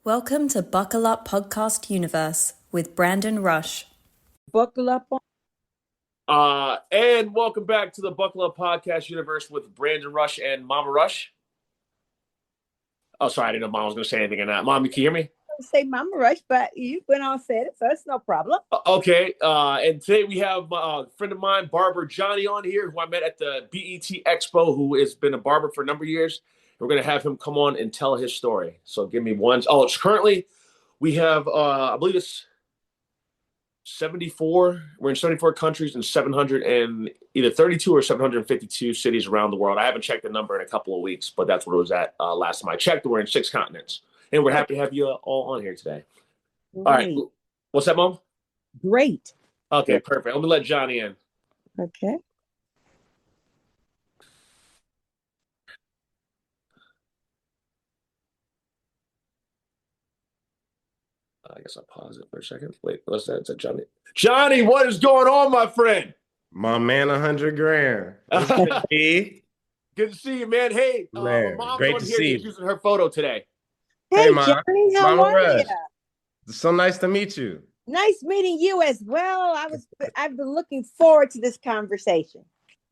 Welcome to Buckle Up Podcast Universe with Brandon Rush. Buckle up on. And welcome back to the Buckle Up Podcast Universe with Brandon Rush and Mama Rush. Oh, sorry, I didn't know Mom was going to say anything or not. Mom, you can hear me? Say Mama Rush, but you went on said it, so it's no problem. Okay. And today we have a friend of mine, Barber Jonny, on here, who I met at the BET Expo, who has been a barber for a number of years. We're going to have him come on and tell his story. So give me one. Oh, it's currently we have, I believe it's 74. We're in 74 countries and 700 and either 32 or 752 cities around the world. I haven't checked the number in a couple of weeks, but that's what it was at last time I checked. We're in 6 continents, and we're happy to have you all on here today. Great. All right. What's that, Mom? Great. Okay, perfect. Let me let Jonny in. Okay. I guess I'll pause it for a second. Wait, what's that? Is that Jonny? Jonny, what is going on, my friend? My man, 100 grand. Good to see you, man. Hey, Man, my mom's great on to here see just you. using her photo today. Hey, Ma. Johnny, how Mama are you? Rush. So nice to meet you. Nice meeting you as well. I've been looking forward to this conversation.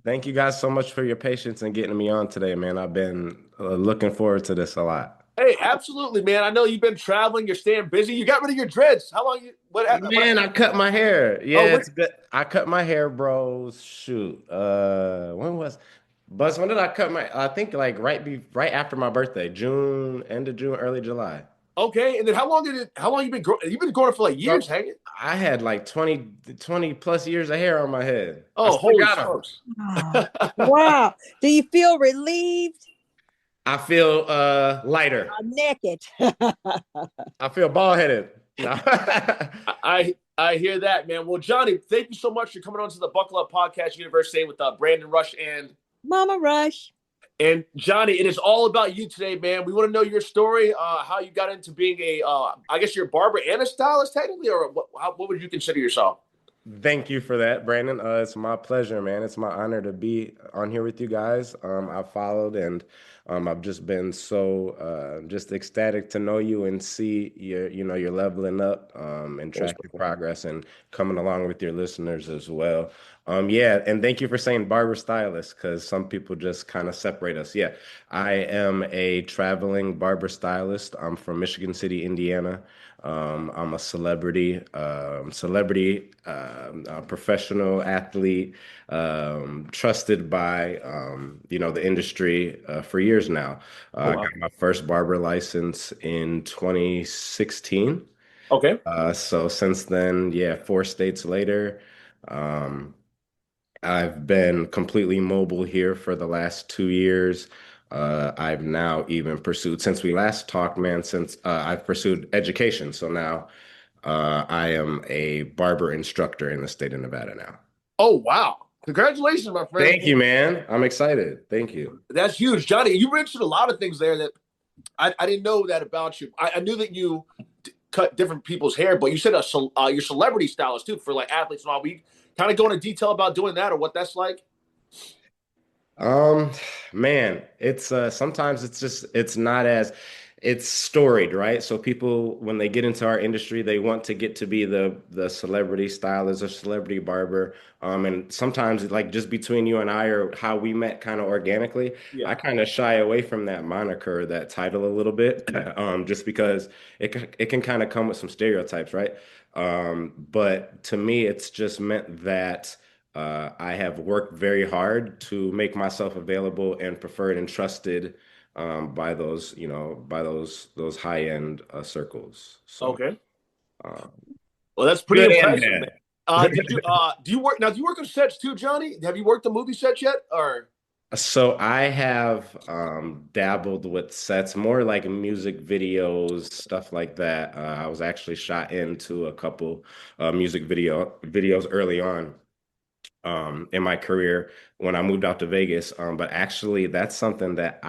Thank you guys so much for your patience and getting me on today, man. I've been looking forward to this a lot. Hey, absolutely, man. I know you've been traveling. You're staying busy. You got rid of your dreads. How long? Man, I cut my hair. Oh, Yeah, it's good. I cut my hair, bro. Shoot. When was Buzz, when did I cut my I think like right after my birthday, June, end of June, early July. okay. And then how long you been growing? You've been growing for like years, Bro, hang it? I had like 20 plus years of hair on my head. I Oh, still holy got them. smokes. Wow. Wow. Do you feel relieved? I feel lighter. I'm naked. I feel bald headed. No. I hear that, man. Well, Jonny, thank you so much for coming on to the Buckle Up Podcast Universe today with Brandon Rush Mama Rush. and Jonny. It is all about you today, man. We want to know your story, how you got into being I guess you're a barber and a stylist technically, or what would you consider yourself? Thank you for that, Brandon. It's my pleasure, man. It's my honor to be on here with you guys. I've followed and I've just been so just ecstatic to know you and see you're leveling up and track your progress and coming along with your listeners as well. Yeah, and thank you for saying barber stylist because some people just kind of separate us. Yeah, I am a traveling barber stylist. I'm from Michigan City, Indiana. I'm a professional athlete, trusted by the industry for years now. Oh, I wow. got my first barber license in 2016. Okay. So since then, yeah, 4 states later. Um, I've been completely mobile here for the last 2 years. I've now even pursued, since we last talked, man, since I've pursued education. So now I am a barber instructor in the state of Nevada now. Oh, wow. Congratulations, my friend. Thank you, man. I'm excited. Thank you. That's huge. Jonny, you mentioned a lot of things there that I didn't know that about you. I knew that you cut different people's hair, but you said your celebrity stylist too for like athletes and all. We kind of go into detail about doing that or what that's like. Um, Man, it's sometimes it's not as it's storied, right? So people when they get into our industry, they want to get to be the celebrity stylist or celebrity barber. And sometimes like just between you and I or how we met kind of organically, Yeah. I kind of shy away from that moniker, that title a little bit, just because it can kind of come with some stereotypes, right? But to me, it's just meant that. I have worked very hard to make myself available and preferred and trusted by those high end circles. So Okay. um, Well, that's pretty good and impressive, man. bad. Do you work now? Do you work on sets too, Jonny? Have you worked the movie set yet? Or So I have dabbled with sets, more like music videos, stuff like that. I was actually shot into a couple music videos early on. in my career when I moved out to Vegas. But actually, that's something that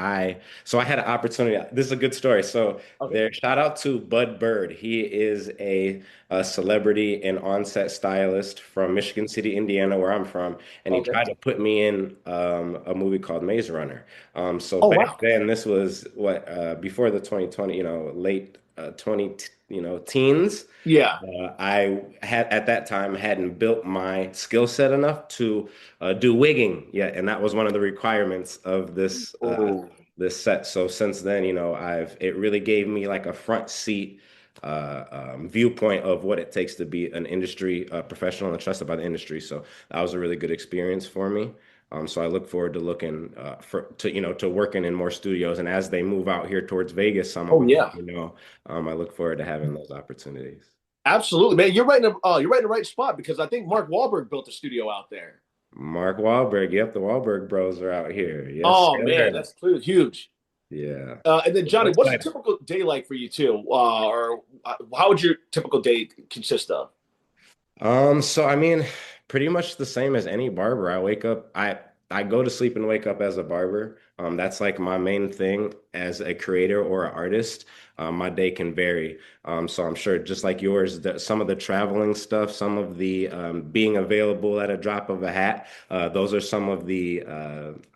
so I had an opportunity. This is a good story. So Okay. there, shout out to Bud Bird. He is a celebrity and on-set stylist from Michigan City, Indiana, where I'm from, and he Okay. tried to put me in a movie called Maze Runner. So Oh back wow. then, this was what before the 2020, late 20, teens. Yeah. I had at that time hadn't built my skill set enough to do wigging yet, and that was one of the requirements of Oh. this set. So since then, it really gave me like a front seat viewpoint of what it takes to be an industry professional and trusted by the industry. So that was a really good experience for me. So I look forward to looking to working in more studios, and as they move out here towards Vegas, some of Oh them, yeah. I look forward to having those opportunities. Absolutely, man. You're right in the right spot because I think Mark Wahlberg built a studio out there. Mark Wahlberg, yep, the Wahlberg bros are out here. Yes, Oh man, sir. that's huge. Yeah. And then Johnny, What's what's a that? typical day like for you too? Or how would your typical day consist of? So I mean, pretty much the same as any barber. I go to sleep and wake up as a barber. That's like my main thing as a creator or an artist. My day can vary. So I'm sure just like yours, that some of the traveling stuff, some of the being available at a drop of a hat, those are some of the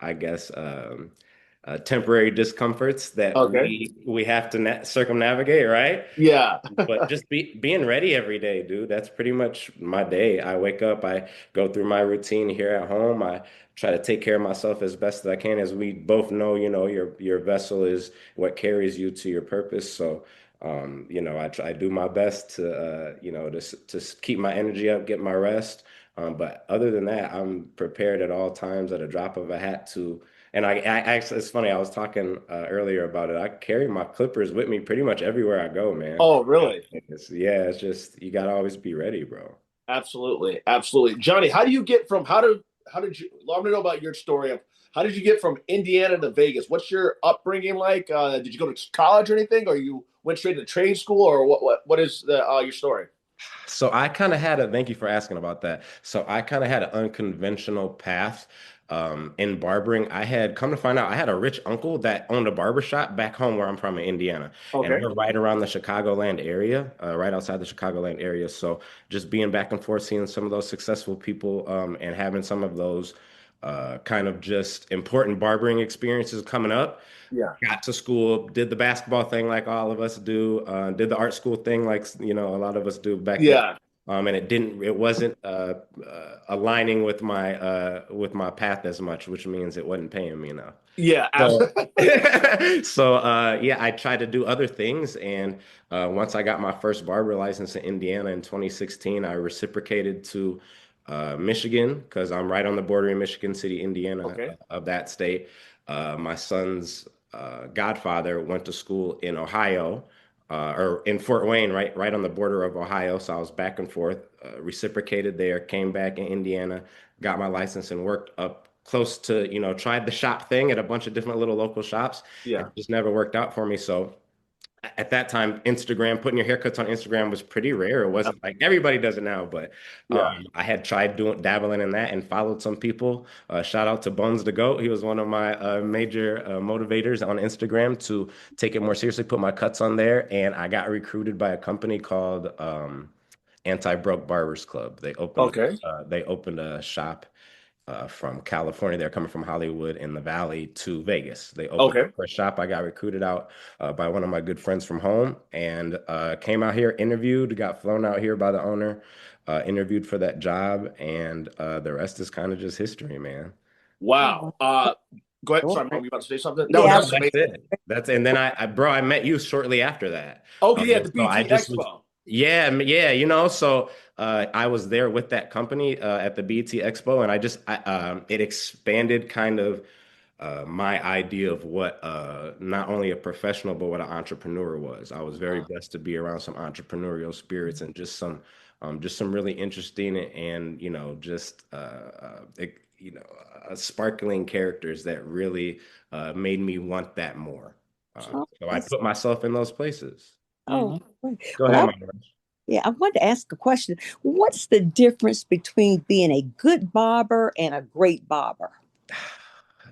I guess temporary discomforts that Okay. we have to circumnavigate, right? Yeah. But just being ready every day, dude, that's pretty much my day. I wake up, I go through my routine here at home. I try to take care of myself as best as I can. As we both know, your vessel is what carries you to your purpose. So, I do my best to, to keep my energy up, get my rest. But other than that, I'm prepared at all times at a drop of a hat to. And I actually, it's funny. I was talking earlier about it. I carry my clippers with me pretty much everywhere I go, man. Oh, really? It's just you gotta always be ready, bro. Absolutely. Absolutely. Johnny, how do you get from how did you I want to know about your story of how did you get from Indiana to Vegas? What's your upbringing like? Did you go to college or anything, or you went straight to trade school, or what is your story? So I kind of thank you for asking about that. So I kind of had an unconventional path in barbering. I had come to find out I had a rich uncle that owned a barber shop back home where I'm from in Indiana. And Okay. we're right around the Chicagoland area, right outside the Chicagoland area. So just being back and forth, seeing some of those successful people and having some of those kind of just important barbering experiences coming up. Yeah. Got to school, did the basketball thing like all of us do, did the art school thing like a lot of us do back then. Yeah. And it wasn't aligning with my path as much, which means it wasn't paying me enough. Yeah. So, yeah, I tried to do other things, and once I got my first barber license in Indiana in 2016, I reciprocated to Michigan because I'm right on the border in Michigan City, Indiana, Okay. of that state. My son's godfather went to school in Ohio, or in Fort Wayne, right on the border of Ohio. So I was back and forth, reciprocated there, came back in Indiana, got my license, and worked up close to, tried the shop thing at a bunch of different little local shops. It Yeah. just never worked out for me. So at that time, Instagram, putting your haircuts on Instagram was pretty rare. It wasn't like everybody does it now, but Yeah. I had tried dabbling in that and followed some people. Shout out to Bones the Goat. He was one of my major motivators on Instagram to take it more seriously, put my cuts on there. And I got recruited by a company called Anti-Broke Barbers Club. Okay. They opened a shop from California. They're coming from Hollywood in the Valley to Vegas. They opened Okay. for a shop. I got recruited out by one of my good friends from home and came out here, interviewed, got flown out here by the owner, interviewed for that job, and the rest is kind of just history, man. Wow. Go ahead. Sorry, Mom, Story. you about to say something? Yeah, That I was was That's amazing. it. And then bro, I met you shortly after that. Okay, yeah, the So I BT just was, Expo. yeah, yeah, so I was there with that company at the BT Expo, and it expanded kind of my idea of what not only a professional but what an entrepreneur was. I was very blessed to be around some entrepreneurial spirits and just some really interesting and sparkling characters that really made me want that more. So, oh, So I that's put myself in those places. oh mhm. great. Go Well, ahead, I my friend. Yeah, I wanted to ask a question. What's the difference between being a good barber and a great barber?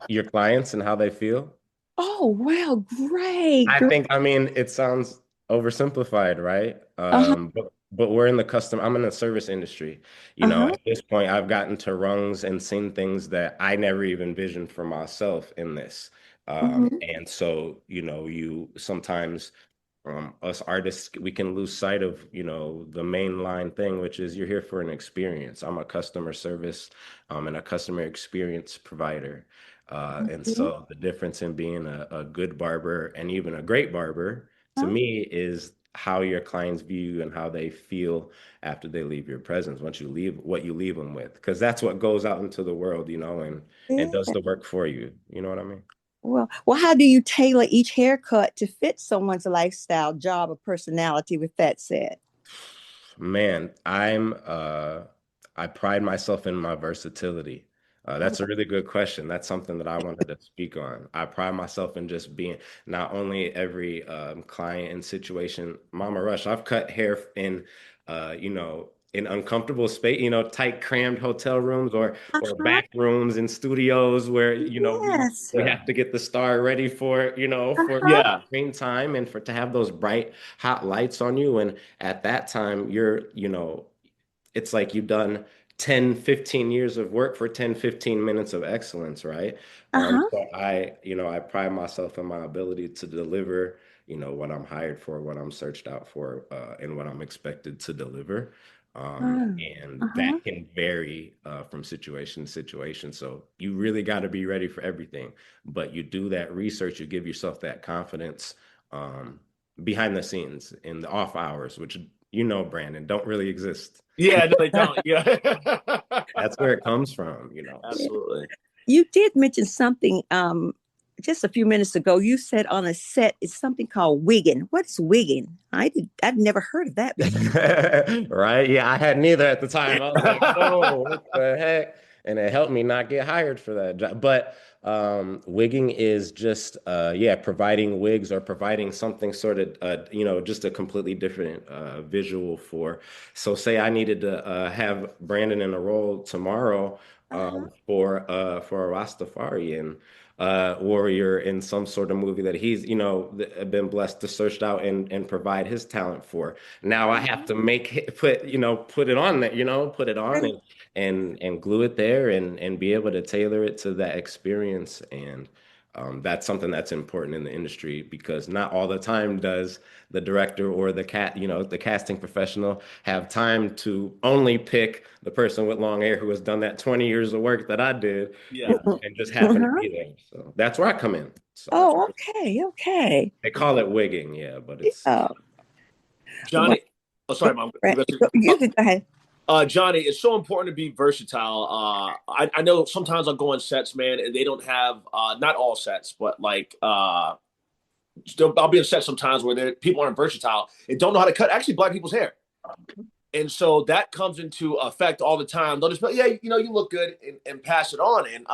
Your clients and how they feel. Oh, wow, great. I Great. think, I mean, it sounds oversimplified, right? Uh-huh, But we're in the custom, I'm in the service industry. uh-huh, At this point, I've gotten to rungs and seen things that I never even envisioned for myself in this. hmm And so, you sometimes us artists, we can lose sight of, the mainline thing, which is you're here for an experience. I'm a customer service, and a customer experience provider. And so the difference in being a good barber and even a great barber to me is how your clients view you and how they feel after they leave your presence, once you leave, what you leave them with, because that's what goes out into the world, and does Yeah. the work for you. You know what I mean? Well, how do you tailor each haircut to fit someone's lifestyle, job, or personality with that said? Man, I pride myself in my versatility. That's a really good question. That's something that I wanted to speak on. I pride myself in just being not only every client and situation. Mama Rush, I've cut hair in, in uncomfortable space, tight, crammed hotel rooms or Uh-huh. back rooms in studios where Yes. we Yeah. have to get the star ready for Uh-huh. Yeah. screen time and for to have those bright hot lights on you. And at that time, it's like you've done 10, 15 years of work for 10, 15 minutes of excellence, right? Uh-huh. So I pride myself in my ability to deliver, what I'm hired for, what I'm searched out for, and what I'm expected to deliver. And Uh-huh. that can vary from situation to situation. So you really got to be ready for everything. But you do that research, you give yourself that confidence um, behind the scenes in the off hours, which Brandon, don't really exist. Yeah, no, they don't. Yeah. That's where it comes from, Yeah. Absolutely. You did mention something just a few minutes ago. You said on a set it's something called wigging. What's wigging? I've never heard of that before. Right? Yeah, I had neither at the time. I was like, whoa, what the heck? And it helped me not get hired for that job. But wigging is just yeah, providing wigs or providing something sort of just a completely different visual for. So say I needed to have Brandon in a role tomorrow Uh-huh. for a Rastafarian warrior in some sort of movie that he's been blessed to search out and provide his talent for. Now I have to put it on that, put it on Right. and glue it there and be able to tailor it to that experience. And that's something that's important in the industry because not all the time does the director or the casting professional have time to only pick the person with long hair who has done that 20 years of work that I did, Yeah. and just happen to Uh-huh. be there. So that's where I come in. So Oh, okay, okay. they call it wigging, yeah, but it's Yeah. Well, Johnny. Oh, sorry, mom. you can go ahead. Johnny, it's so important to be versatile. I know sometimes I'll go on sets, man, and they don't have not all sets, but like I'll be on set sometimes where people aren't versatile and don't know how to cut actually black people's hair. And so that comes into effect all the time. They'll just be, yeah, you look good and pass it on. And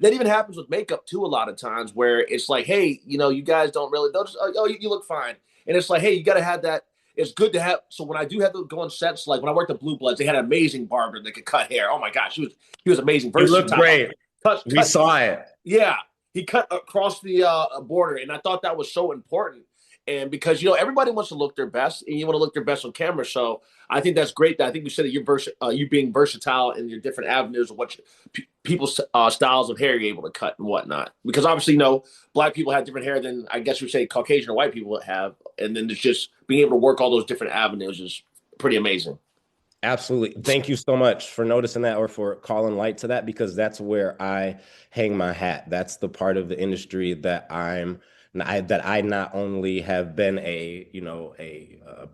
that even happens with makeup too, a lot of times where it's like, hey, you guys don't really, they'll just, oh, you look fine. And it's like, hey, you got to have that. It's good to have. So when I do have to go on sets, like when I worked at Blue Bloods, they had an amazing barber that could cut hair. Oh my gosh, he was amazing, you look versatile. great. We Cut. saw it. Yeah, he cut across the border, and I thought that was so important. And because everybody wants to look their best, and you want to look their best on camera, so I think that's great. That I think you said that you being versatile in your different avenues of what people's styles of hair you're able to cut and whatnot. Because obviously, black people have different hair than I guess you say Caucasian or white people have, and then it's just being able to work all those different avenues is pretty amazing. Absolutely. Thank you so much for noticing that or for calling light to that because that's where I hang my hat. That's the part of the industry that I not only have been a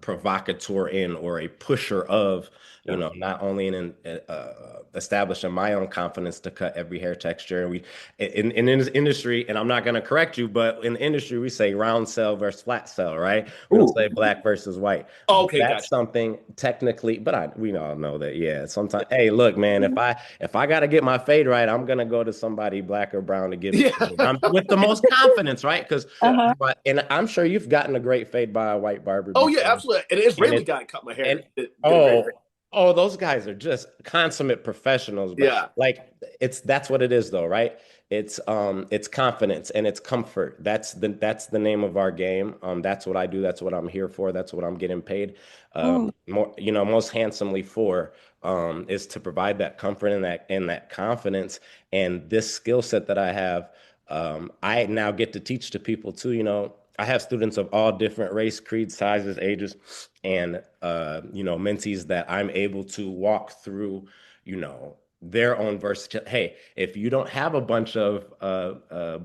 provocateur in or a pusher of, Yeah. not only in establishing my own confidence to cut every hair texture. And in this industry, and I'm not going to correct you, but in the industry, we say round cell versus flat cell, right? We don't Ooh. say black versus white. Oh, okay, That's gotcha. something technically, but we all know that. Yeah, sometimes. Hey, look, man, if I got to get my fade right, I'm gonna go to somebody black or brown to give it Yeah. to me. I'm with the most confidence, right? Because just, Uh-huh. and I'm sure you've gotten a great fade by a white barber Oh yeah, before. absolutely. And it's And really it, guy cut my hair. and Did a great thing. those guys are just consummate professionals. But Yeah. like, that's what it is, though, right? It's confidence and it's comfort. That's the name of our game. That's what I do. That's what I'm here for. That's what I'm getting paid. Mm. More, most handsomely for, is to provide that comfort and that confidence, and this skill set that I have. I now get to teach to people too. I have students of all different race, creed, sizes, ages, and mentees that I'm able to walk through, their own versatility. Hey, if you don't have a bunch of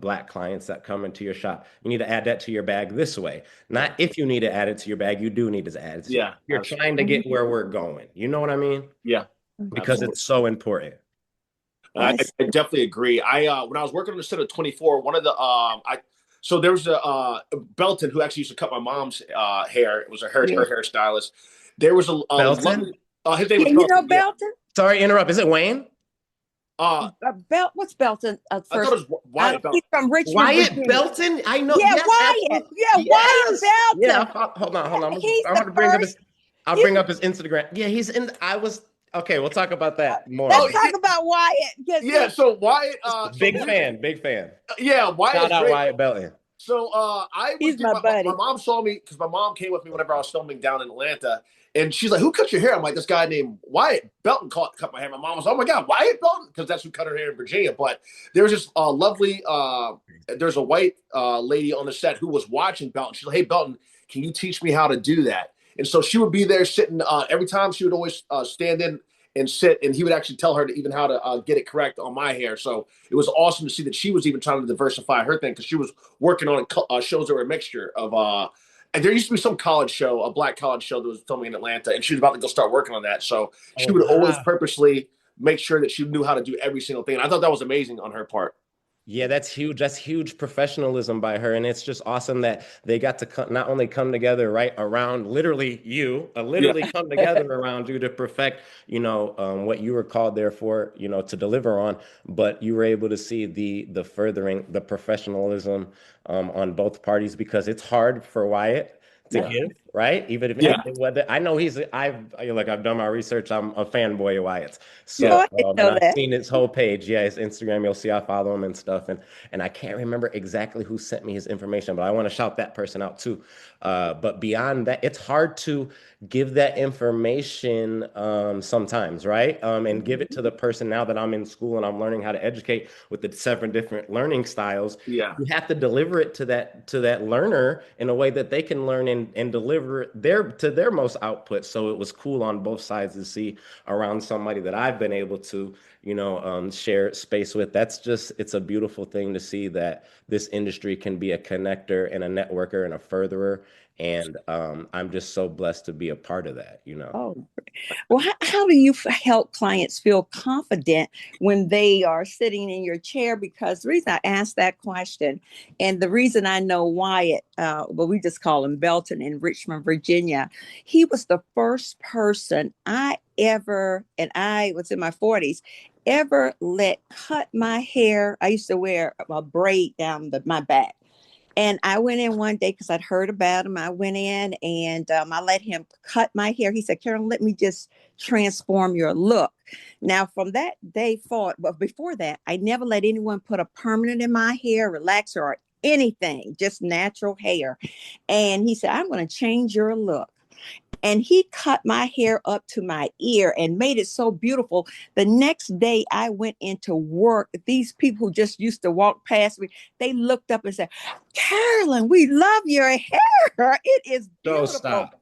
black clients that come into your shop, you need to add that to your bag this way. Not if you need to add it to your bag, you do need to add it to your Yeah. bag. You're trying to get where we're going. You know what I mean? Yeah. Because Absolutely. it's so important. I definitely agree. When I was working on the set of 24, one of the so there was a Belton who actually used to cut my mom's hair. It was her Yeah. hairstylist. There was a Belton? lovely, his name Yeah, was you know Belton. Yeah. Belton? Sorry to interrupt. Is it Wayne? What's Belton? I First, thought it was Wyatt he's Belton. from Richmond, Wyatt Virginia. Belton? I know. Yeah, Yes, Wyatt. absolutely. Yeah, Yes. Wyatt Yeah. Belton. Hold on. He's I'm the gonna bring up first. I'll He's, bring up his Instagram. Yeah, he's in. Okay, we'll talk about that more. let's Oh, talk about Wyatt. yeah. So Wyatt, Big fan. yeah, Wyatt Shout is out great. Wyatt Belton. So I was He's my my buddy. mom saw me because my mom came with me whenever I was filming down in Atlanta, and she's like, "Who cut your hair?" I'm like, "This guy named Wyatt Belton cut my hair." My mom was, "Oh my god, Wyatt Belton," because that's who cut her hair in Virginia. But there was this lovely, there's a white lady on the set who was watching Belton. She's like, "Hey Belton, can you teach me how to do that?" And so she would be there sitting every time. She would always stand in and sit, and he would actually tell her to even how to get it correct on my hair. So it was awesome to see that she was even trying to diversify her thing because she was working on shows that were a mixture of and there used to be some college show, a black college show that was filming in Atlanta, and she was about to go start working on that. So she would always purposely make sure that she knew how to do every single thing. And I thought that was amazing on her part. Yeah, that's huge. That's huge professionalism by her, and it's just awesome that they got to not only come together right around literally Yeah. come together around you to perfect, what you were called there for, to deliver on. But you were able to see the furthering the professionalism on both parties, because it's hard for Wyatt to give, right? Even if Yeah. whether I know I've done my research. I'm a fanboy of Wyatt's. Yeah. So I didn't and know I've that. seen his whole page. Yeah, his Instagram. You'll see I follow him and stuff. And I can't remember exactly who sent me his information, but I want to shout that person out too. But beyond that, it's hard to give that information sometimes, right? And give it to the person. Now that I'm in school and I'm learning how to educate with the 7 different learning styles, Yeah. you have to deliver it to that learner in a way that they can learn and deliver to their most output. So it was cool on both sides to see around somebody that I've been able to share space with. It's a beautiful thing to see that this industry can be a connector and a networker and a furtherer. And I'm just so blessed to be a part of that. Oh, well, how do you help clients feel confident when they are sitting in your chair? Because the reason I asked that question, and the reason I know Wyatt, well, we just call him Belton in Richmond, Virginia, he was the first person I ever, and I was in my 40s, ever let cut my hair. I used to wear a braid down my back. And I went in one day because I'd heard about him. I went in and I let him cut my hair. He said, "Carolyn, let me just transform your look." Now, from that day forward, but before that, I never let anyone put a permanent in my hair, relaxer, or anything, just natural hair. And he said, "I'm going to change your look." And he cut my hair up to my ear and made it so beautiful. The next day I went into work. These people who just used to walk past me, they looked up and said, "Carolyn, we love your hair. It is So beautiful." stop.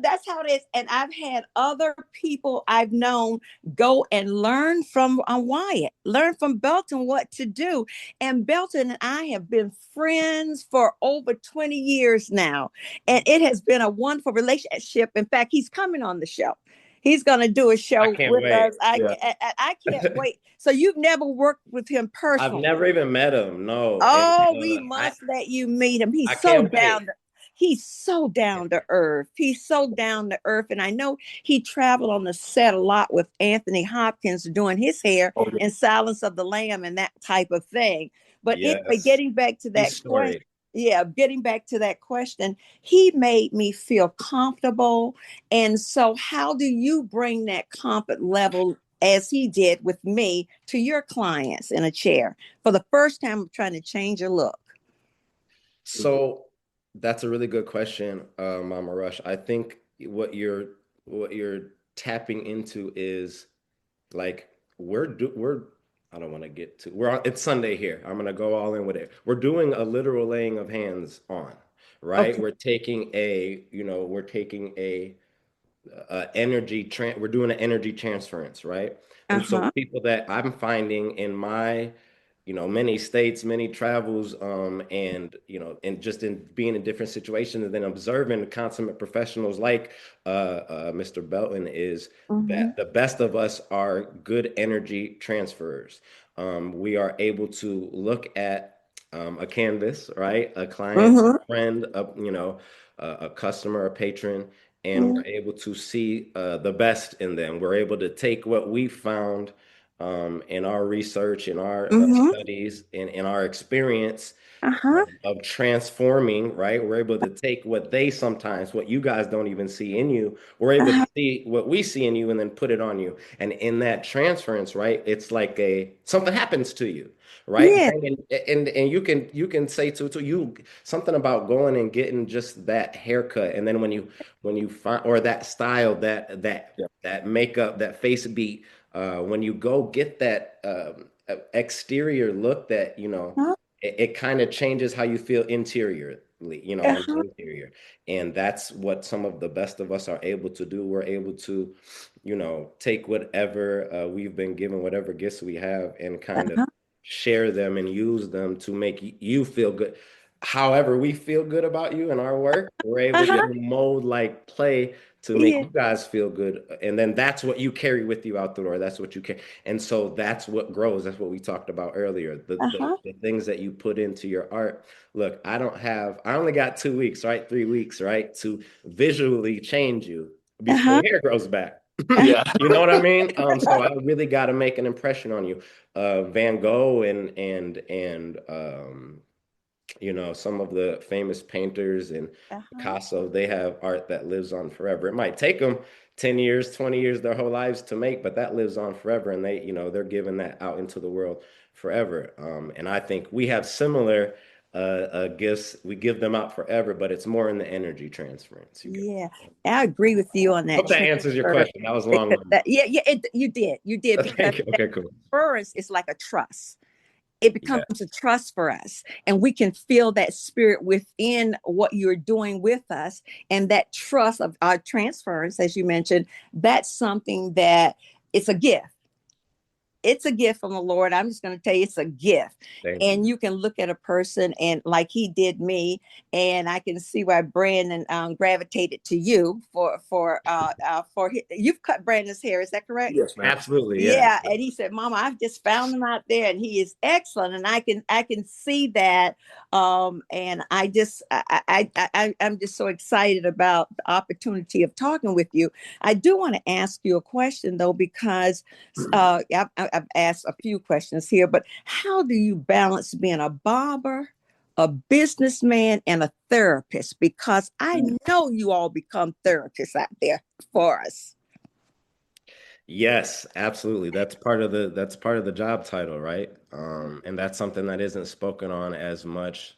That's how it is. And I've had other people I've known go and learn from Wyatt, learn from Belton what to do. And Belton and I have been friends for over 20 years now. And it has been a wonderful relationship. In fact, he's coming on the show. He's going to do a I show can't with wait. us. I can't wait. So you've never worked with him I've personally? never even met him. No. And Oh, we must let you meet him. I can't wait. He's so down to earth. He's so down to earth. And I know he traveled on the set a lot with Anthony Hopkins doing his hair in Silence of the Lamb and that type of thing. But Yes. getting back to He's that question, storied. yeah, getting back to that question, he made me feel comfortable. And so, how do you bring that comfort level as he did with me to your clients in a chair for the first time trying to change your look? So that's a really good question, Mama Rush. I think what you're tapping into is like we're I don't want to get to we're on, it's Sunday here. I'm gonna go all in with it. We're doing a literal laying of hands on, right? Okay. We're doing an energy transference, right? Uh And so huh. people that I'm finding in my, many states, many travels, and and just in being in different situations and then observing consummate professionals like Mr. Belton is Mm-hmm. that the best of us are good energy transferers. We are able to look at a canvas, right? A client, Mm-hmm. a friend, a customer, a patron, and we're able to see the best in them. We're able to take what we found in our research, in our Mm-hmm. studies, in our experience Uh huh. of transforming, right? We're able to take what you guys don't even see in you, we're able to Uh-huh. see what we see in you and then put it on you. And in that transference, right, it's like something happens to you, right? Yeah. And you can say to you something about going and getting just that haircut. And then when you find or that style, Yeah. that makeup, that face beat, when you go get that exterior look that, Uh-huh. it kind of changes how you feel interiorly, on the Uh-huh. interior. And that's what some of the best of us are able to do. We're able to, take whatever we've been given, whatever gifts we have, and kind of Uh-huh. share them and use them to make you feel good. However, we feel good about you and our work, we're able Yeah. Uh-huh. to mold like play to make Yeah. you guys feel good. And then that's what you carry with you out the door. That's what you can. And so that's what grows. That's what we talked about earlier. Uh-huh. The things that you put into your art. Look, I only got 2 weeks, right? 3 weeks, right? To visually change you before Uh-huh. your hair grows back. Uh-huh. Yeah. You know what I mean? So I really got to make an impression on you. Van Gogh and some of the famous painters and Uh-huh. Picasso, they have art that lives on forever. It might take them 10 years, 20 years, their whole lives to make, but that lives on forever. And they're giving that out into the world forever. And I think we have similar gifts. We give them out forever, but it's more in the energy transference. You get. Yeah, I agree with you on that Hope that answers your transfer. question. That was long Because winded. yeah, you did because Thank you. that Okay, cool. transference is like a trust. It Yeah. becomes a trust for us, and we can feel that spirit within what you're doing with us, and that trust of our transference, as you mentioned, that's something that it's a gift. It's a gift from the Lord. I'm just going to tell you, it's a gift. Thank And you. you can look at a person and like he did me, and I can see why Brandon gravitated to you you've cut Brandon's hair. Is that correct? Yes, ma'am. Absolutely. Yeah. Yeah, and he said, "Mama, I've just found him out there, and he is excellent." And I can see that, and I'm just so excited about the opportunity of talking with you. I do want to ask you a question though, because I've asked a few questions here, but how do you balance being a barber, a businessman, and a therapist? Because I know you all become therapists out there for us. Yes, absolutely. That's part of the job title, right? And that's something that isn't spoken on as much,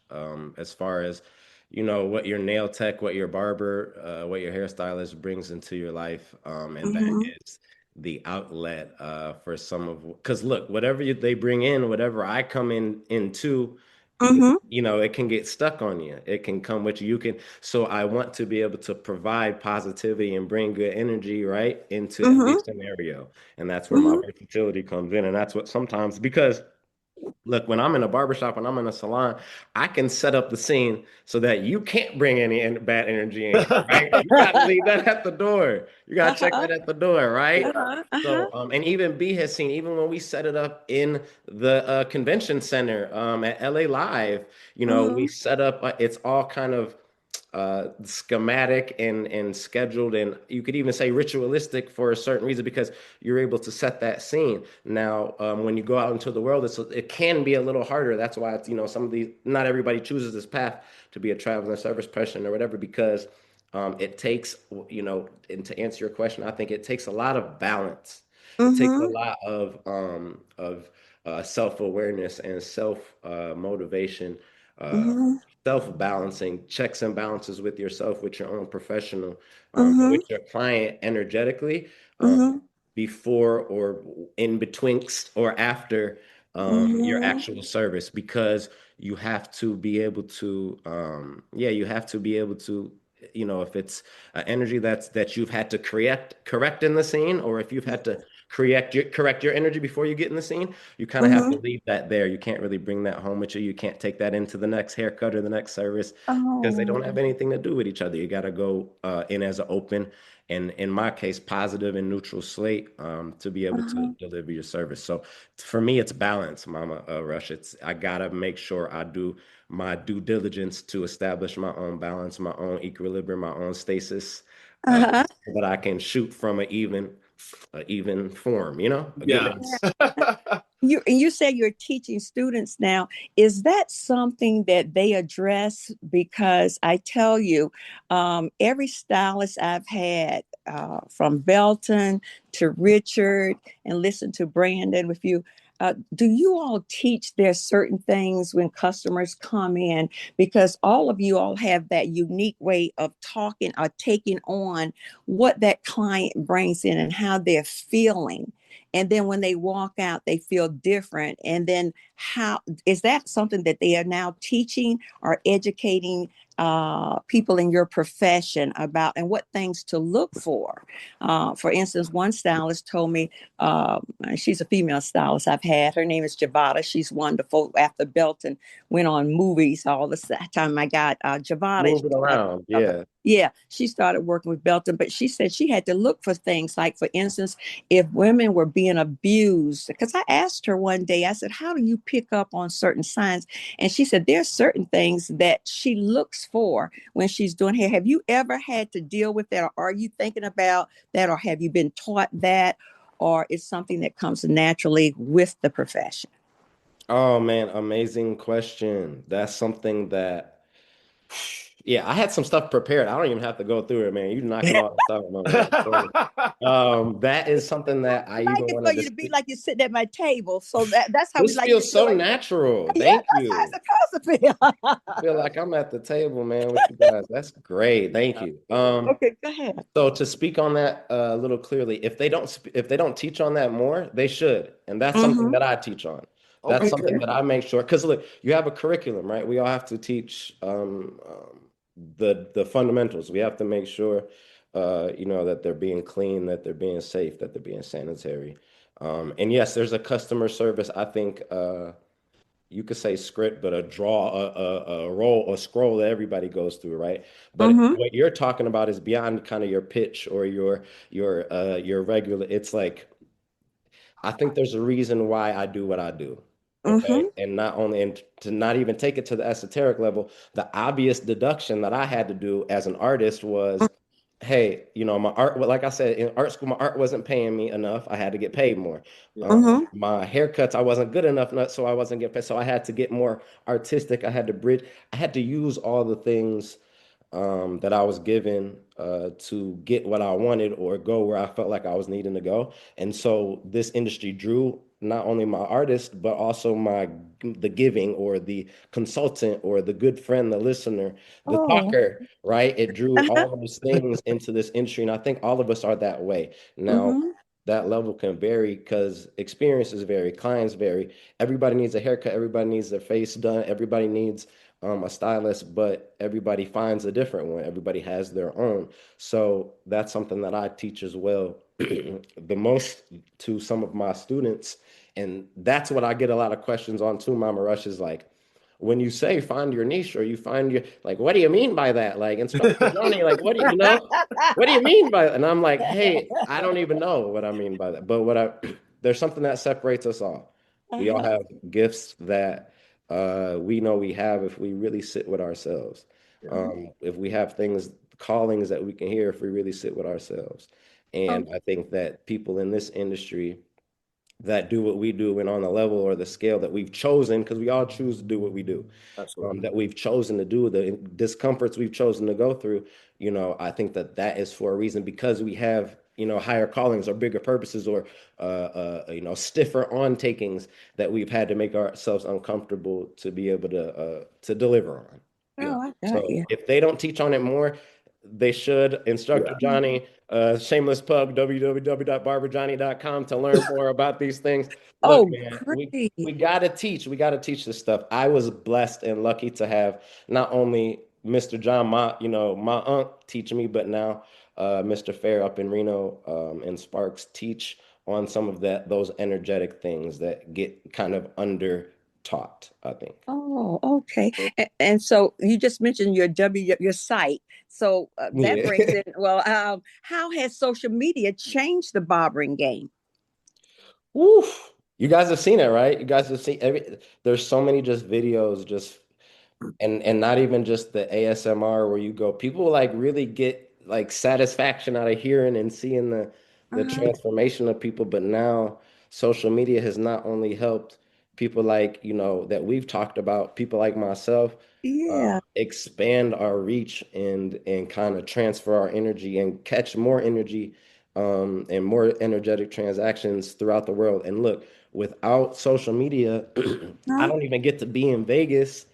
as far as, what your nail tech, what your barber, what your hairstylist brings into your life, and that Mm-hmm. is the outlet for some of. Because look, whatever they bring in, whatever I come into, Mm-hmm. it can get stuck on you. It can come with you. So I want to be able to provide positivity and bring good energy right into every Mm-hmm. scenario. And that's where my Mm-hmm. versatility comes in. And that's what sometimes, because look, when I'm in a barbershop, when I'm in a salon, I can set up the scene so that you can't bring any bad energy in here, right? You got to leave that at the door. You got to check Uh-huh. that at the door, right? Uh-huh. Uh-huh. So, and even B has seen, even when we set it up in the convention center at LA Live, we Mm-hmm. set up, it's all kind of schematic and scheduled, and you could even say ritualistic for a certain reason because you're able to set that scene. Now, when you go out into the world, it can be a little harder. That's why it's, some of these, not everybody chooses this path to be a traveling service person or whatever, because it takes, and to answer your question, I think it takes a lot of balance. It takes a Mm-hmm. lot of self-awareness and self motivation, uh, Mm-hmm. self-balancing, checks and balances with yourself, with your own professional, and Mm-hmm. with your client energetically, um, Mm-hmm. before or in betwixt or after your Mm-hmm. actual service, because you have to be able to, yeah, you have to be able to, if it's energy that you've had to correct in the scene, or if you've had to correct your energy before you get in the scene, you kind of have to Mm-hmm. leave that there. You can't really bring that home with you. You can't take that into the next haircut or the next service because they don't Oh. have anything to do with each other. You got to go in as an open, and in my case, positive and neutral slate, to be able to Uh-huh. deliver your service. So for me, it's balance, Mama Rush. I gotta make sure I do my due diligence to establish my own balance, my own equilibrium, my own stasis, Uh-huh. so that I can shoot from an even form, a good Yes. You said you're teaching students now. Is that something that they address? Because I tell you, every stylist I've had, from Belton to Richard, and listen to Brandon with you. Do you all teach there certain things when customers come in? Because all of you all have that unique way of talking or taking on what that client brings in and how they're feeling, and then when they walk out they feel different. And then how is that something that they are now teaching or educating people in your profession about, and what things to look for instance, one stylist told me, uh, she's a female stylist I've had, her name is Javada, she's wonderful. After Belton went on movies, all the time I got Javada, and she Moving started, around. Yeah. yeah, she started working with Belton, but she said she had to look for things like, for instance, if women were being abused. Because I asked her one day, I said, how do you pick up on certain signs? And she said, there's certain things that she looks for when she's doing hair. Have you ever had to deal with that? Or are you thinking about that? Or have you been taught that? Or is something that comes naturally with the profession? Oh man, amazing question. That's something that, yeah, I had some stuff prepared. I don't even have to go through it, man. You knocking all this out, Mama Rush. So, that is something that I I like even it for wanted to you to be speak. like you're sitting at my table. So that's how we This like you to feels feel so like, natural. yeah, Thank that's how you. it's supposed to I feel. feel like I'm at the table, man, with you guys. That's great. Thank you. Okay, go ahead. So to speak on that a little clearly, if they don't teach on that more, they should, and that's something Mm-hmm. that I teach on. That's something Okay. that I make sure, because look, you have a curriculum, right? We all have to teach the fundamentals. We have to make sure, that they're being clean, that they're being safe, that they're being sanitary. And yes, there's a customer service. I think you could say script, but a draw, a roll, a scroll that everybody goes through, right? But Mm-hmm. what you're talking about is beyond kind of your pitch or your regular. It's like I think there's a reason why I do what I do. Okay. Mm-hmm. And not only, and to not even take it to the esoteric level, the obvious deduction that I had to do as an artist was, hey, my art, well, like I said, in art school, my art wasn't paying me enough. I had to get paid more. Yeah. Mm-hmm. My haircuts, I wasn't good enough, so I wasn't getting paid. So I had to get more artistic. I had to bridge, I had to use all the things that I was given to get what I wanted or go where I felt like I was needing to go. And so this industry drew not only my artist, but also the giving or the consultant or the good friend, the listener, the Oh. talker, right? It drew Uh-huh. all of those things into this industry. And I think all of us are that way. Now, Mm-hmm. that level can vary because experiences vary, clients vary. Everybody needs a haircut, everybody needs their face done, everybody needs a stylist, but everybody finds a different one. Everybody has their own. So that's something that I teach as well, the most to some of my students. And that's what I get a lot of questions on too, Mama Rush, is like, when you say find your niche or you find your, like, what do you mean by that? Like, Inspector Johnny, like, what do you mean by that? And I'm like, hey, I don't even know what I mean by that. But there's something that separates us all. We all Uh-huh. have gifts that we know we have if we really sit with ourselves. Yeah, if we have things, callings that we can hear if we really sit with ourselves. Oh, And I think that people in this industry that do what we do and on the level or the scale that we've chosen, because we all choose to do what we do, absolutely. that we've chosen to do, the discomforts we've chosen to go through, I think that that is for a reason because we have, higher callings or bigger purposes or, stiffer on takings that we've had to make ourselves uncomfortable to be able to deliver on. Yeah, oh, I got So you. if they don't teach on it more, they should. Instructor yeah, Jonny, shameless plug, www.barberjohnny.com to learn more about these things. Look, Oh, man, we great. gotta teach. We gotta teach this stuff. I was blessed and lucky to have not only Mr. John, my aunt teaching me, but now Mr. Fair up in Reno and Sparks teach on some of those energetic things that get kind of under taught, I think. Oh, okay. And so you just mentioned your site. So that Yeah. brings in, well, how has social media changed the barbering game? Woof. You guys have seen it, right? You guys have seen there's so many just videos just and not even just the ASMR where you go, people like really get like satisfaction out of hearing and seeing the Uh-huh. transformation of people. But now social media has not only helped people like, that we've talked about, people like myself, Yeah. expand our reach and kind of transfer our energy and catch more energy and more energetic transactions throughout the world. And look, without social media, I Huh? don't even get to be in Vegas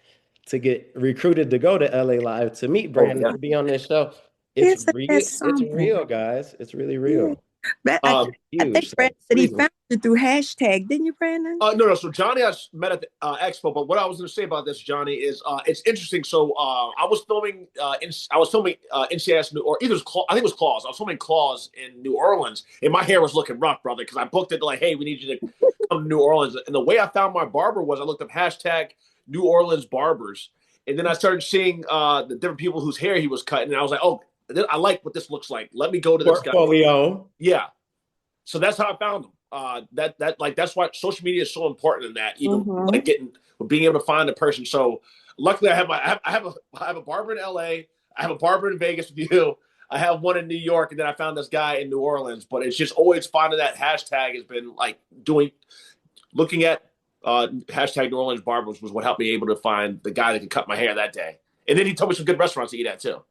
to get recruited to go to LA Live to meet oh Brandon yeah. to be on this show. It's Isn't that real. It's something? real, guys. It's really Yeah. real. But Um, I Huge. think So Brandon said he please. found you through hashtag, didn't you, Brandon? No, no. So Johnny, I met at the expo. But what I was going to say about this, Johnny, is it's interesting. So I was filming, I was filming NCIS, or either it was I think it was Claus. I was filming Claus in New Orleans, and my hair was looking rough, brother, because I booked it like, hey, we need you to come to New Orleans. And the way I found my barber was I looked up hashtag New Orleans barbers, and then I started seeing the different people whose hair he was cutting, and I was like, oh, I like what this looks like. Let me go to this guy. Portfolio. Yeah, so that's how I found them. That like that's why social media is so important in that, even Mm-hmm. like getting being able to find a person. So luckily, I have a barber in LA. I have a barber in Vegas with you. I have one in New York, and then I found this guy in New Orleans. But it's just always finding that hashtag has been like doing looking at hashtag New Orleans barbers was what helped me able to find the guy that could cut my hair that day. And then he told me some good restaurants to eat at too.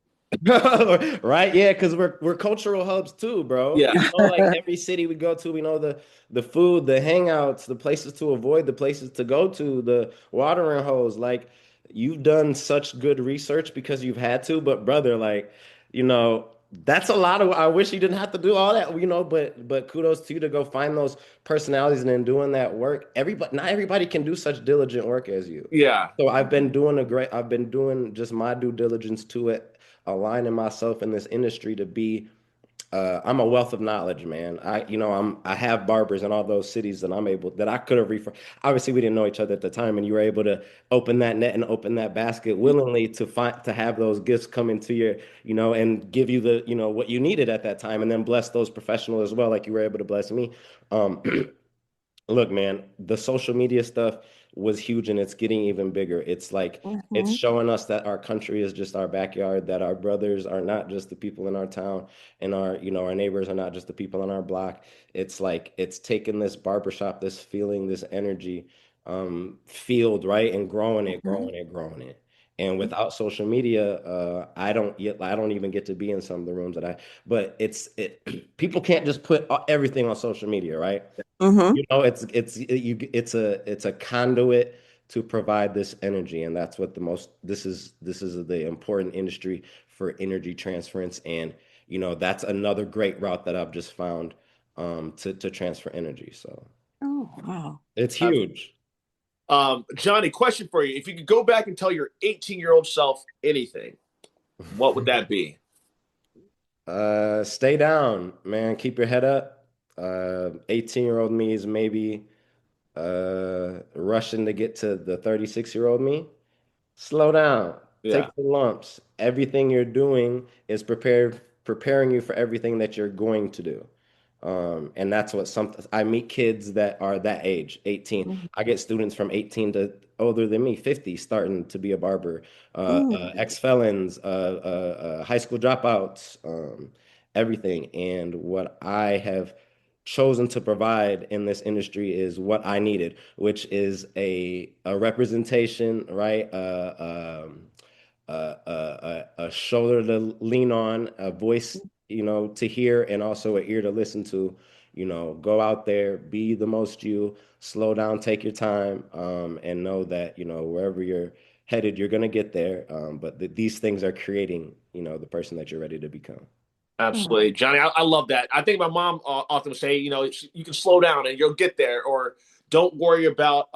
Right? Yeah, because we're cultural hubs too, bro. Yeah, Like every city we go to, we know the food, the hangouts, the places to avoid, the places to go to, the watering holes. Like you've done such good research because you've had to, but brother, like, that's a lot of I wish you didn't have to do all that, but kudos to you to go find those personalities and then doing that work. Everybody, not everybody can do such diligent work as you. yeah, So I've been doing just my due diligence to it, aligning myself in this industry to be, I'm a wealth of knowledge, man. I have barbers in all those cities that I could have referred. Obviously, we didn't know each other at the time, and you were able to open that net and open that basket willingly to have those gifts come into your, and give you what you needed at that time, and then bless those professionals as well, like you were able to bless me. Um, Look, man, the social media stuff was huge and it's getting even bigger. It's like it's Mm-hmm. showing us that our country is just our backyard, that our brothers are not just the people in our town and our neighbors are not just the people on our block. It's like it's taking this barbershop, this feeling, this energy field, right? And growing it, Mm-hmm. growing it, growing it. And without social media, I don't even get to be in some of the rooms but people can't just put everything on social media, right? Mm-hmm. It's a conduit to provide this energy, and that's what this is the important industry for energy transference, and that's another great route that I've just found to transfer energy. So Oh, wow. it's huge. Johnny, question for you. If you could go back and tell your 18-year-old self anything, what would that be? Stay down, man. Keep your head up. 18-year-old me is maybe rushing to get to the 36-year-old me. Slow down. Take Yeah. the lumps. Everything you're doing is preparing you for everything that you're going to do. And that's what some I meet kids that are that age, 18. Mhm. I get students from 18 to older than me, 50, starting to be a barber, Mm. ex-felons, high school dropouts, everything. And what I have chosen to provide in this industry is what I needed, which is a representation, right? A shoulder to lean on, a voice, to hear, and also an ear to listen to. Go out there, be the most you, slow down, take your time, and know that, wherever you're headed, you're going to get there. But these things are creating, the person that you're ready to become. Mm. Absolutely, Johnny. I love that. I think my mom often would say, you can slow down and you'll get there, or don't worry about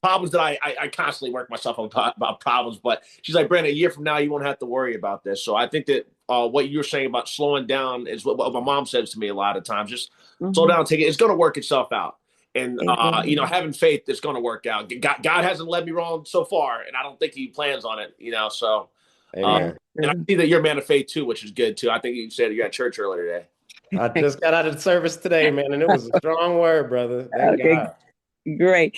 problems that I constantly work myself on about problems. But she's like, Brandon, a year from now, you won't have to worry about this. So I think that what you're saying about slowing down is what my mom says to me a lot of times. Just slow Mhm. down, take it. It's going to work itself out. And It will. having faith is going to work out. God hasn't led me wrong so far, and I don't think He plans on it. So uh, That's Amen. and I true. see that you're a man of faith too, which is good too. I think you said you're at church earlier today. I just got out of the service today, man, and it was a strong word, brother. Thank Okay, God. great.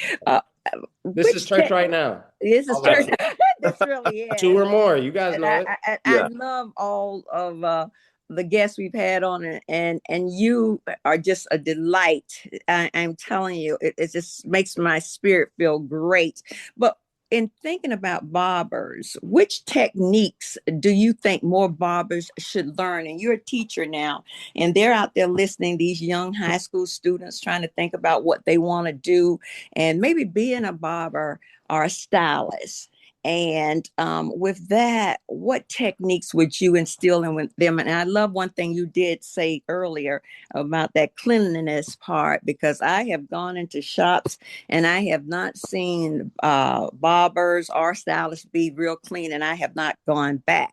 This is Which church tech? right now. This is All of church. it. This really Two is. or more. You guys And know it. I Yeah, love all of the guests we've had on it, and you are just a delight. I'm telling you, it just makes my spirit feel great. But in thinking about barbers, which techniques do you think more barbers should learn? And you're a teacher now, and they're out there listening, these young high school students trying to think about what they want to do and maybe being a barber or a stylist. And with that, what techniques would you instill in with them? And I love one thing you did say earlier about that cleanliness part, because I have gone into shops and I have not seen barbers or stylists be real clean, and I have not gone back.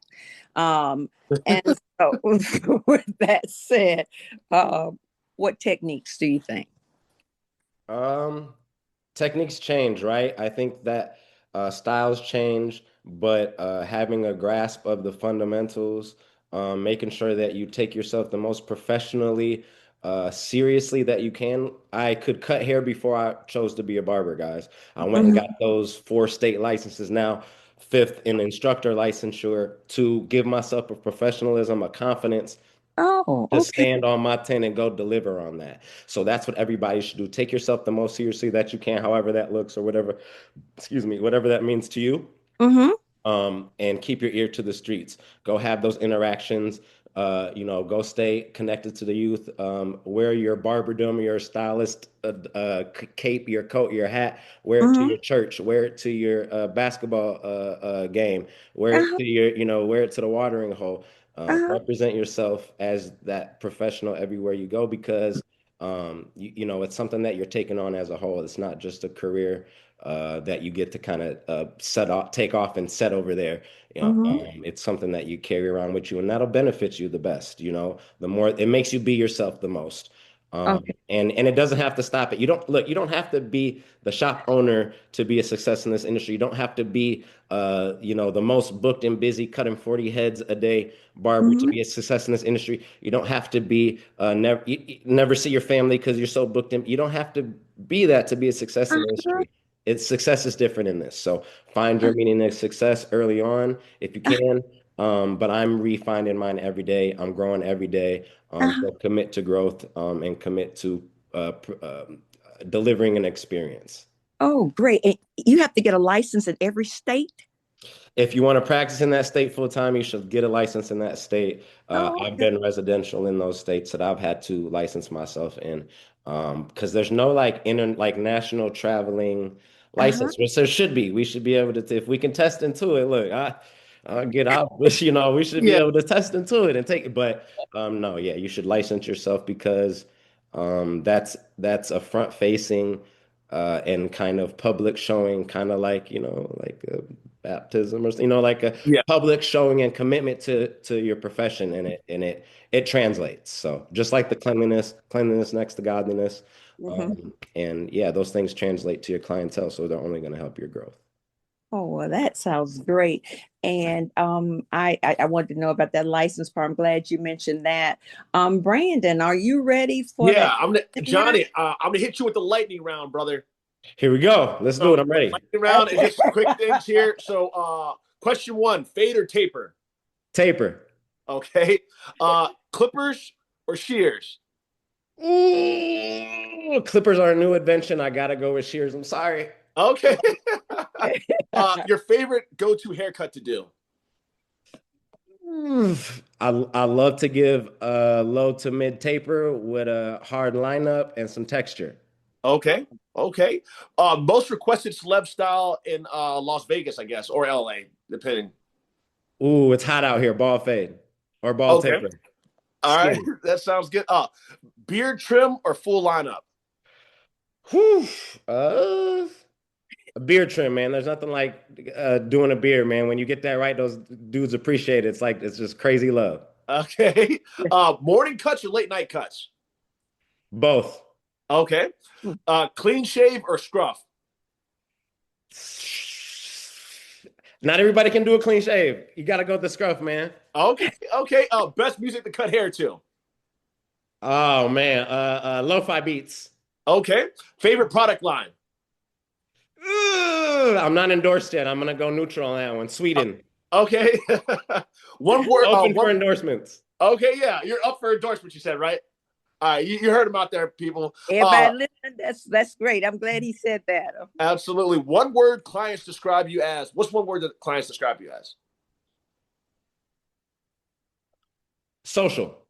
Um, and so, with that said, uh, what techniques do you think? Um, Techniques change, right? I think that styles change, but having a grasp of the fundamentals, making sure that you take yourself the most professionally, seriously that you can. I could cut hair before I chose to be a barber, guys. I went and got Mhm. those 4 state licenses now, fifth in instructor licensure to give myself a professionalism, a confidence Oh, to okay. stand on my 10 and go deliver on that. So that's what everybody should do. Take yourself the most seriously that you can, however that looks or whatever, excuse me, whatever that means to you, Mm-hmm. and keep your ear to the streets. Go have those interactions. Go stay connected to the youth. Wear your barberdom, your stylist cape, your coat, your hat. Wear it to Mm-hmm. your church. Wear it to your basketball game. Wear it Uh-huh. to your, wear it to the watering hole. Uh-huh. Represent yourself as that professional everywhere you go because it's something that you're taking on as a whole. It's not just a career that you get to kind of take off and set over there. Mm-hmm. It's something that you carry around with you, and that'll benefit you the best. The more it makes you be yourself the most. Okay. And it doesn't have to stop it. You don't look. You don't have to be the shop owner to be a success in this industry. You don't have to be, the most booked and busy, cutting 40 heads a day barber to Mm-hmm. be a success in this industry. You don't have to be never see your family because you're so booked in. You don't have to be that to be a success in the Uh-huh. industry. It's success is different in this. So find your meaning of success early on if you can. But I'm refining mine every day. I'm growing every day. Uh-huh. So commit to growth and commit to delivering an experience. Oh, great. And you have to get a license in every state? If you want to practice in that state full time, you should get a license in that state. Oh, I've okay. been residential in those states that I've had to license myself in, because there's no like like national traveling Uh-huh. license, which there should be. We should be able to, if we can test into it. Look, I get out, but we should be yeah, able to test into it and take it. But no, yeah, you should license yourself because that's a front facing and kind of public showing, kind of like like baptism or like a yeah, public showing and commitment to your profession, and it translates. So just like the cleanliness next to godliness, Mm-hmm. and yeah, those things translate to your clientele, so they're only going to help your growth. Oh, well, that sounds great. And I wanted to know about that license part. I'm glad you mentioned that. Brandon, are you ready for Yeah, that round? Johnny. I'm gonna hit you with the lightning round, brother. Here we go. Let's do So it. I'm ready. lightning round is Okay. just quick things here. So, question one: fade or taper? Taper. Okay. Clippers or shears? Ooh, clippers are a new invention. I gotta go with shears. I'm sorry. Okay. Your favorite go-to haircut to do? I love to give a low to mid taper with a hard lineup and some texture. Okay. Okay. Most requested celeb style in Las Vegas, I guess, or LA, depending. Ooh, it's hot out here. Ball fade or ball Okay. taper. All right. Skinny. That sounds good. Beard trim or full lineup? Whew. A beard trim, man. There's nothing like doing a beard, man. When you get that right, those dudes appreciate it. It's like it's just crazy love. Okay. Morning cuts or late night cuts? Both. Okay. Clean shave or scruff? Not everybody can do a clean shave. You got to go with the scruff, man. Okay. Okay. Best music to cut hair to? Oh man, lo-fi beats. Okay. Favorite product line? Ugh, I'm not endorsed yet. I'm gonna go neutral on that one. Sweden. Okay. One word. Open for endorsements. Okay. Yeah. You're up for endorsement, you said, right? All right. You heard him out there, people. Everybody listen, that's great. I'm glad he said that. Absolutely. One word clients describe you as. What's one word that clients describe you as? Social.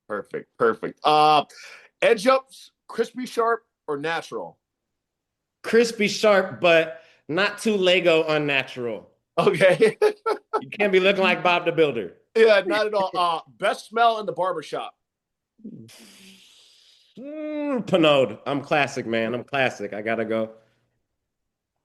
Perfect. Perfect. Edge ups, crispy sharp, or natural? Crispy sharp, but not too Lego unnatural. Okay. You can't be looking like Bob the Builder. Yeah, not at all. Best smell in the barbershop. Pinode. I'm classic, man. I'm classic. I gotta go.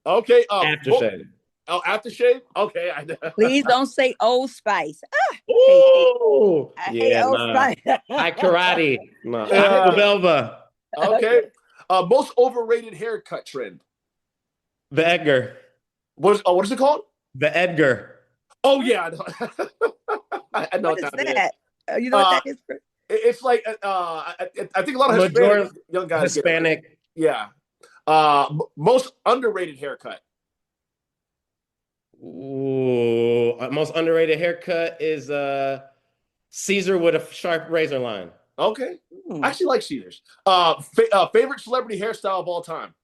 Okay. Aftershave. Oh, aftershave? Okay. Please don't say Old Spice. Ooh, I hate yeah, Old nah. Spice. High karate. Nah. Yeah. Aquavelva. Okay. Most overrated haircut trend. The Edgar. What is it called? The Edgar. Oh yeah, I know, I know What what is that is. that? You know what that is? It's like I think a lot of Hispanic Majority young guys get it. Hispanic. Yeah. Most underrated haircut. Ooh, most underrated haircut is Caesar with a sharp razor line. Okay. I actually like Caesars. Favorite celebrity hairstyle of all time.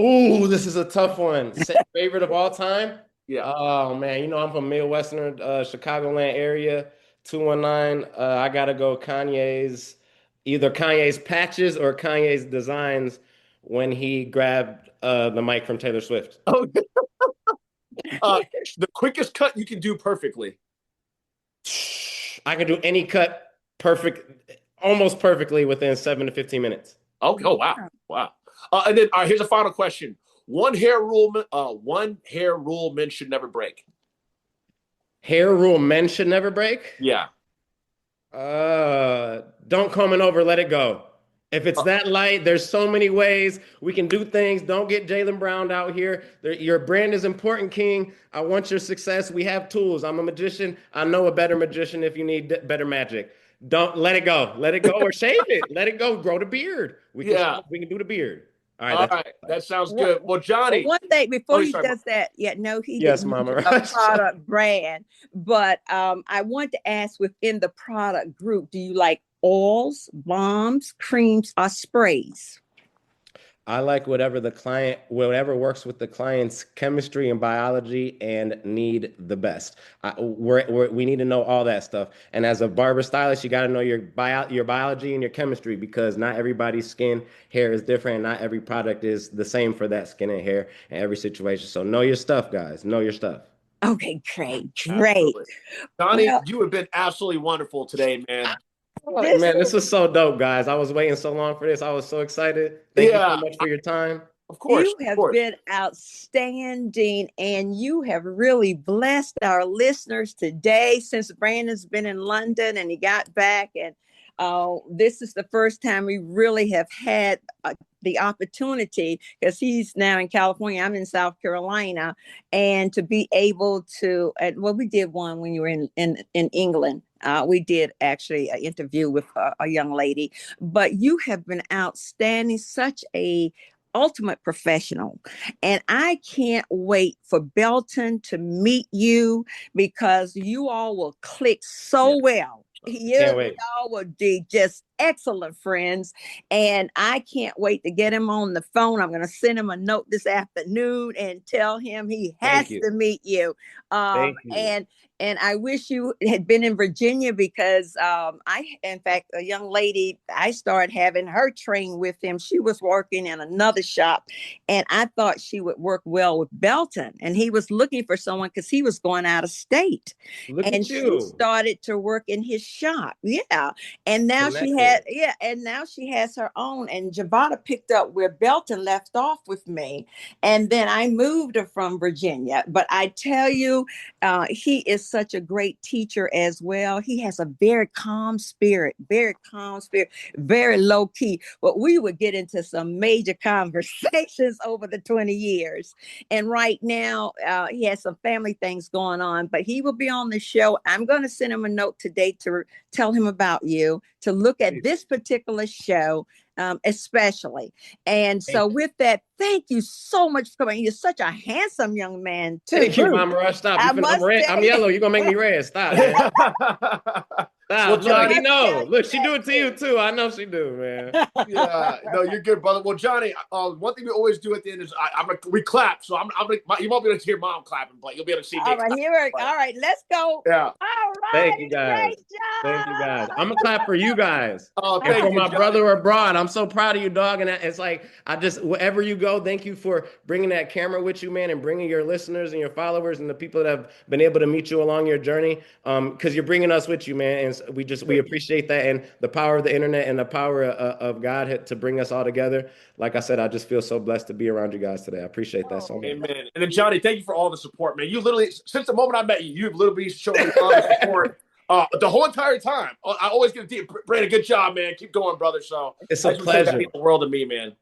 Ooh, this is a tough one. Favorite of all time? Yeah. Oh man, you know I'm from Midwestern Chicagoland area. 219. I gotta go either Kanye's patches or Kanye's designs when he grabbed the mic from Taylor Swift. Okay. The quickest cut you can do perfectly. I can do any cut almost perfectly within 7 to 15 minutes. Okay. Oh wow. Wow. And then here's a final question. One hair rule men should never break. Hair rule men should never break? Yeah. Don't comb it over, let it go. If it's that light, there's so many ways we can do things. Don't get Jaylen Brown out here. Your brand is important, King. I want your success. We have tools. I'm a magician. I know a better magician if you need better magic. Don't let it go. Let it go or shave it. Let it go. Grow the beard. We can do the beard. All right. That sounds good. Well, Johnny. One thing before he sorry, does that, no, he Yes, didn't Mama. mention a product brand, but I want to ask within the product group, do you like oils, balms, creams, or sprays? I like whatever works with the client's chemistry and biology and need the best. We need to know all that stuff. And as a barber stylist, you got to know your biology and your chemistry because not everybody's skin, hair is different. Not every product is the same for that skin and hair in every situation. So know your stuff, guys. Know your stuff. Okay, great. Absolutely. Johnny, Well, you have been absolutely wonderful today, man. This was so dope, guys. I was waiting so long for this. I was so excited. Thank you so much for your time. Of course. You have been outstanding, and you have really blessed our listeners today since Brandon's been in London and he got back. And This is the first time we really have had the opportunity, because he's now in California, I'm in South Carolina, and to be able to, well, we did one when you were in England. We did actually an interview with a young lady, but you have been outstanding, such a ultimate professional. And I can't wait for Belton to meet you, because you all will click so well. Can't wait. Y'all will be just excellent friends. And I can't wait to get him on the phone. I'm going to send him a note this afternoon and tell him he has to meet you. Thank you. And I wish you had been in Virginia, because in fact, a young lady, I started having her train with him. She was working in another shop, and I thought she would work well with Belton. And he was looking for someone because he was going out of state. Look and at you. She started to work in his shop. Yeah. And now she has her own. And Javada picked up where Belton left off with me. And then I moved her from Virginia. But I tell you, he is such a great teacher as well. He has a very calm spirit, very low key. But we would get into some major conversations over the 20 years. And right now, he has some family things going on, but he will be on the show. I'm going to send him a note today to tell him about you, to look at this particular show. Especially. And so with that, thank you so much for coming. You're such a handsome young man, too. Thank you, Mama Rush. Stop. I'm yellow. You're going to make me red. Stop, man. Stop. Well, Johnny, no. Look, she do it to you, too. I know she do, man. Yeah. No, you're good, brother. Well, Johnny, one thing we always do at the end is we clap. So you won't be able to hear Mom clapping, but you'll be able to see me. All right, let's go. Yeah. All right. Thank you, guys. Great job. Thank you, guys. I'm going to clap for you guys. Oh, and for my Johnny. brother abroad. I'm so proud of you, dog. And it's like, wherever you go, thank you for bringing that camera with you, man, and bringing your listeners and your followers and the people that have been able to meet you along your journey. Because you're bringing us with you, man. And we appreciate that, and the power of the internet and the power of God to bring us all together. Like I said, I just feel so blessed to be around you guys today. I appreciate that so much. Amen. And then, Johnny, thank you for all the support, man. You literally, since the moment I met you, you've literally shown me love and support the whole entire time. I always get a deep, Brandon, good job, man. Keep going, brother. So it's a pleasure. The world to me, man.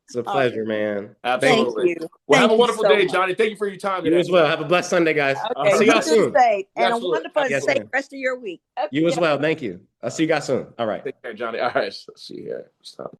It's a pleasure, man. Absolutely. Thank you. Well, have a wonderful day, Johnny. Thank you for your time today. You as well. Have a blessed Sunday, guys. Okay. I'll see y'all soon. Safe. And a wonderful and safe rest of your week. Okay. You as well. Thank you. I'll see you guys soon. All right. Take care, Johnny. All right. Let's see here. Stop.